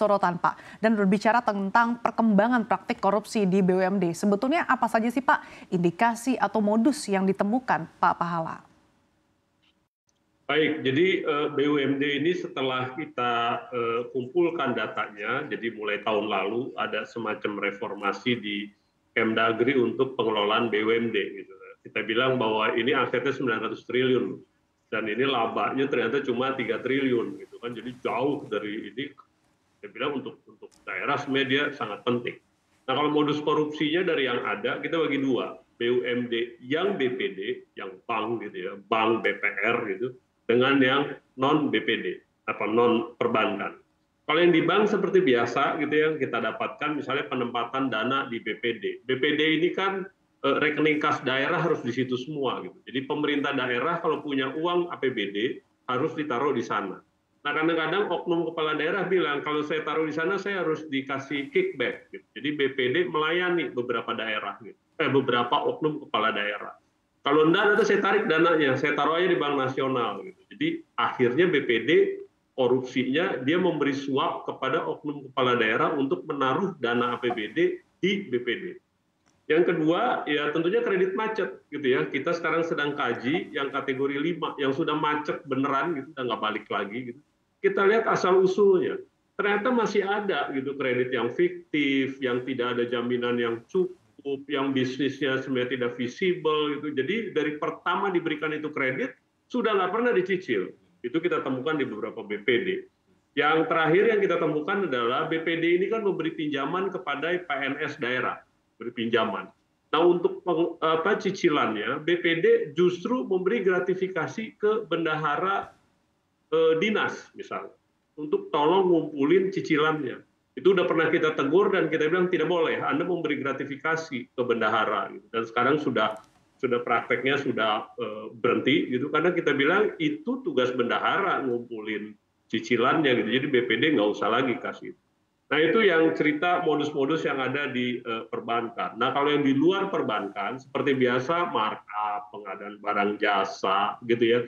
sorotan, Pak. Dan berbicara tentang perkembangan praktik korupsi di BUMD. Sebetulnya apa saja sih, Pak, indikasi atau modus yang ditemukan, Pak Pahala? Baik, jadi BUMD ini setelah kita kumpulkan datanya, jadi mulai tahun lalu ada semacam reformasi di Kemdagri untuk pengelolaan BUMD. Gitu. Kita bilang bahwa ini asetnya 900 triliun dan ini labanya ternyata cuma 3 triliun, gitu kan? Jadi jauh dari ini. Saya bilang untuk daerah sebenarnya dia sangat penting. Nah kalau modus korupsinya dari yang ada kita bagi dua, BUMD yang BPD, yang bank gitu ya, bank BPR gitu, dengan yang non BPD atau non perbankan. Kalau yang di bank seperti biasa gitu yang kita dapatkan misalnya penempatan dana di BPD. BPD ini kan rekening kas daerah harus di situ semua gitu. Jadi pemerintah daerah kalau punya uang APBD harus ditaruh di sana. Nah kadang-kadang oknum kepala daerah bilang kalau saya taruh di sana saya harus dikasih kickback. Gitu. Jadi BPD melayani beberapa daerah, gitu. Beberapa oknum kepala daerah. Kalau enggak nanti saya tarik dananya, saya taruh aja di Bank Nasional. Gitu. Jadi akhirnya BPD korupsinya dia memberi suap kepada oknum kepala daerah untuk menaruh dana APBD di BPD. Yang kedua, ya tentunya kredit macet, gitu ya. Kita sekarang sedang kaji yang kategori 5, yang sudah macet beneran, gitu, udah nggak balik lagi, gitu. Kita lihat asal usulnya. Ternyata masih ada, gitu, kredit yang fiktif, yang tidak ada jaminan yang cukup, yang bisnisnya sebenarnya tidak visible, gitu. Jadi dari pertama diberikan itu kredit, sudah nggak pernah dicicil. Itu kita temukan di beberapa BPD. Yang terakhir yang kita temukan adalah BPD ini kan memberi pinjaman kepada PNS daerah. Berpinjaman. Nah untuk cicilannya BPD justru memberi gratifikasi ke bendahara dinas misalnya untuk tolong ngumpulin cicilannya. Itu udah pernah kita tegur dan kita bilang tidak boleh Anda memberi gratifikasi ke bendahara gitu. Dan sekarang sudah prakteknya sudah berhenti gitu karena kita bilang itu tugas bendahara ngumpulin cicilannya gitu. Jadi BPD nggak usah lagi kasih. Nah itu yang cerita modus-modus yang ada di perbankan. Nah kalau yang di luar perbankan seperti biasa markup, pengadaan barang jasa, gitu ya,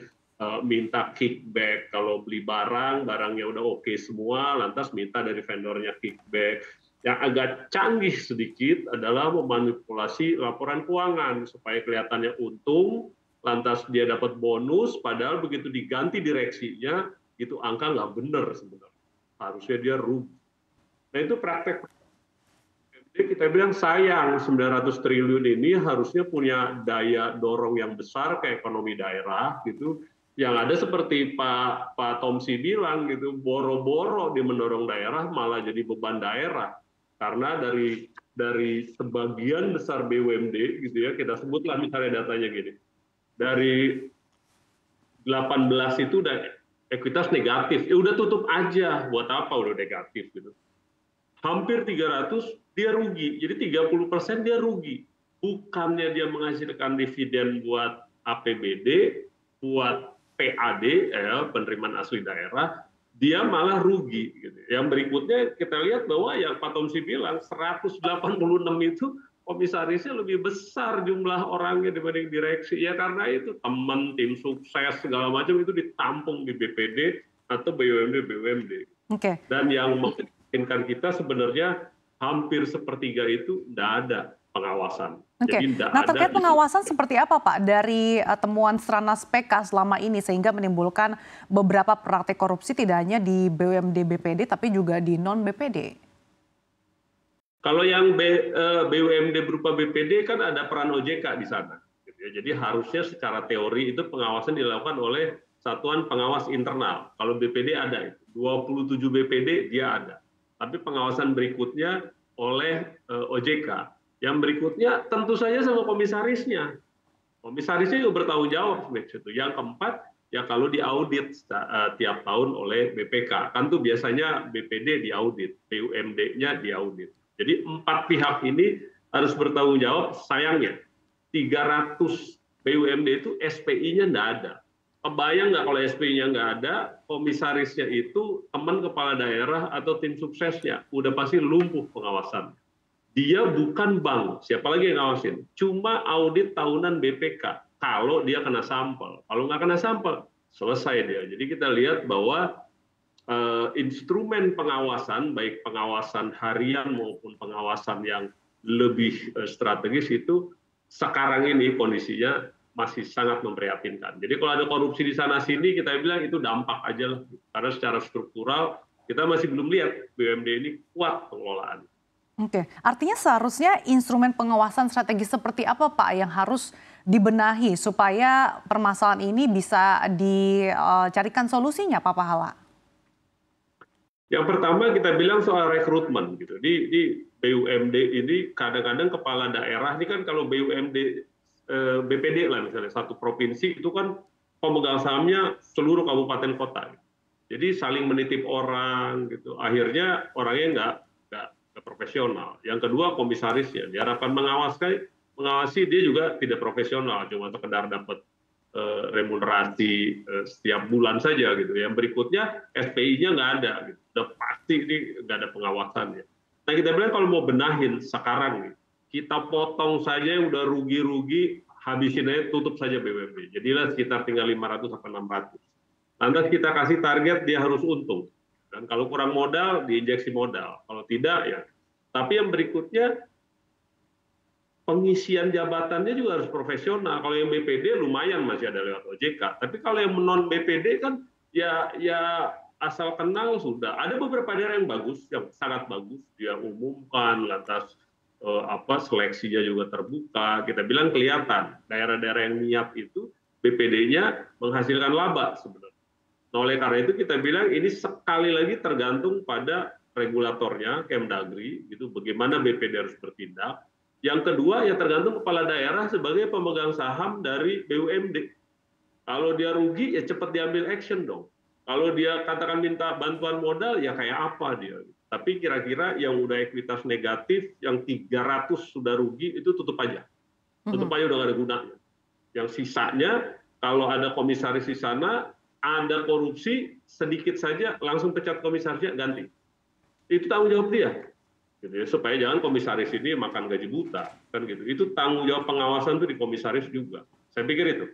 minta kickback kalau beli barang, barangnya udah oke semua, lantas minta dari vendornya kickback. Yang agak canggih sedikit adalah memanipulasi laporan keuangan supaya kelihatannya untung, lantas dia dapat bonus, padahal begitu diganti direksinya itu angka nggak benar sebenarnya. Harusnya dia rugi. Nah itu praktek. Jadi kita bilang sayang 900 triliun ini harusnya punya daya dorong yang besar ke ekonomi daerah gitu. Yang ada seperti Pak Tomsi bilang gitu, boro-boro dia mendorong daerah malah jadi beban daerah. Karena dari sebagian besar BUMD gitu ya, kita sebutlah misalnya datanya gini. Dari 18 itu udah ekuitas negatif. Ya udah tutup aja, buat apa udah negatif gitu. Hampir 300 dia rugi, jadi 30% dia rugi. Bukannya dia menghasilkan dividen buat APBD, buat PAD, penerimaan asli daerah, dia malah rugi. Gitu. Yang berikutnya kita lihat bahwa yang Pak Tomsi bilang 186 itu komisarisnya lebih besar jumlah orangnya dibanding direksi. Ya karena itu teman, tim sukses, segala macam itu ditampung di BPD atau BUMD. Okay. Dan yang memungkinkan kita sebenarnya hampir sepertiga itu tidak ada pengawasan. Oke. Jadi Nah terkait pengawasan seperti apa Pak dari temuan Stranas PK selama ini sehingga menimbulkan beberapa praktik korupsi tidak hanya di BUMD BPD tapi juga di non BPD? Kalau yang BUMD berupa BPD kan ada peran OJK di sana. Jadi harusnya secara teori itu pengawasan dilakukan oleh Satuan Pengawas Internal. Kalau BPD ada, 27 BPD dia ada. Tapi pengawasan berikutnya oleh OJK. Yang berikutnya tentu saja sama komisarisnya. Komisarisnya juga bertanggung jawab. Yang keempat, ya kalau diaudit tiap tahun oleh BPK. Kan tuh biasanya BPD diaudit, BUMD-nya diaudit. Jadi 4 pihak ini harus bertanggung jawab. Sayangnya 300 BUMD itu SPI-nya nggak ada. Kebayang nggak kalau SPI-nya nggak ada, komisarisnya itu teman kepala daerah atau tim suksesnya, udah pasti lumpuh pengawasan. Dia bukan bank, siapa lagi yang ngawasin? Cuma audit tahunan BPK, kalau dia kena sampel. Kalau nggak kena sampel, selesai dia. Jadi kita lihat bahwa instrumen pengawasan, baik pengawasan harian maupun pengawasan yang lebih strategis itu sekarang ini kondisinya masih sangat memprihatinkan. Jadi kalau ada korupsi di sana sini kita bilang itu dampak aja lah, karena secara struktural kita masih belum lihat BUMD ini kuat pengelolaan. Oke, artinya seharusnya instrumen pengawasan strategi seperti apa Pak yang harus dibenahi supaya permasalahan ini bisa dicarikan solusinya Pak Pahala? Yang pertama kita bilang soal rekrutmen gitu. Di BUMD ini kadang-kadang kepala daerah ini kan kalau BUMD BPD lah misalnya satu provinsi itu kan pemegang sahamnya seluruh kabupaten kota. Jadi saling menitip orang gitu. Akhirnya orangnya nggak profesional. Yang kedua komisarisnya diharapkan mengawasi dia juga tidak profesional, cuma sekedar dapat remunerasi setiap bulan saja gitu. Yang berikutnya SPI-nya nggak ada, gitu. Udah pasti ini nggak ada pengawasannya. Nah kita bilang kalau mau benahin sekarang nih, kita potong saja yang udah rugi-rugi, habisin aja, tutup saja BUMD. Jadilah sekitar tinggal 500 sampai 600. Lantas kita kasih target dia harus untung. Dan kalau kurang modal, diinjeksi modal. Kalau tidak ya. Tapi yang berikutnya pengisian jabatannya juga harus profesional. Kalau yang BPD lumayan masih ada lewat OJK. Tapi kalau yang non BPD kan ya asal kenal sudah. Ada beberapa daerah yang bagus, yang sangat bagus. Dia umumkan, lantas seleksinya juga terbuka. Kita bilang kelihatan daerah-daerah yang niat itu BPD-nya menghasilkan laba sebenarnya. Nah, oleh karena itu kita bilang ini sekali lagi tergantung pada regulatornya Kemdagri, gitu. Bagaimana BPD harus bertindak. Yang kedua ya tergantung kepala daerah sebagai pemegang saham dari BUMD. Kalau dia rugi ya cepat diambil action dong. Kalau dia katakan minta bantuan modal ya kayak apa dia. Tapi kira-kira yang udah ekuitas negatif, yang 300 sudah rugi itu tutup aja. Tutup aja udah gak ada gunanya. Yang sisanya kalau ada komisaris di sana, ada korupsi sedikit saja langsung pecat komisarisnya ganti. Itu tanggung jawab dia. Gitu ya, supaya jangan komisaris ini makan gaji buta kan gitu. Itu tanggung jawab pengawasan itu di komisaris juga. Saya pikir itu.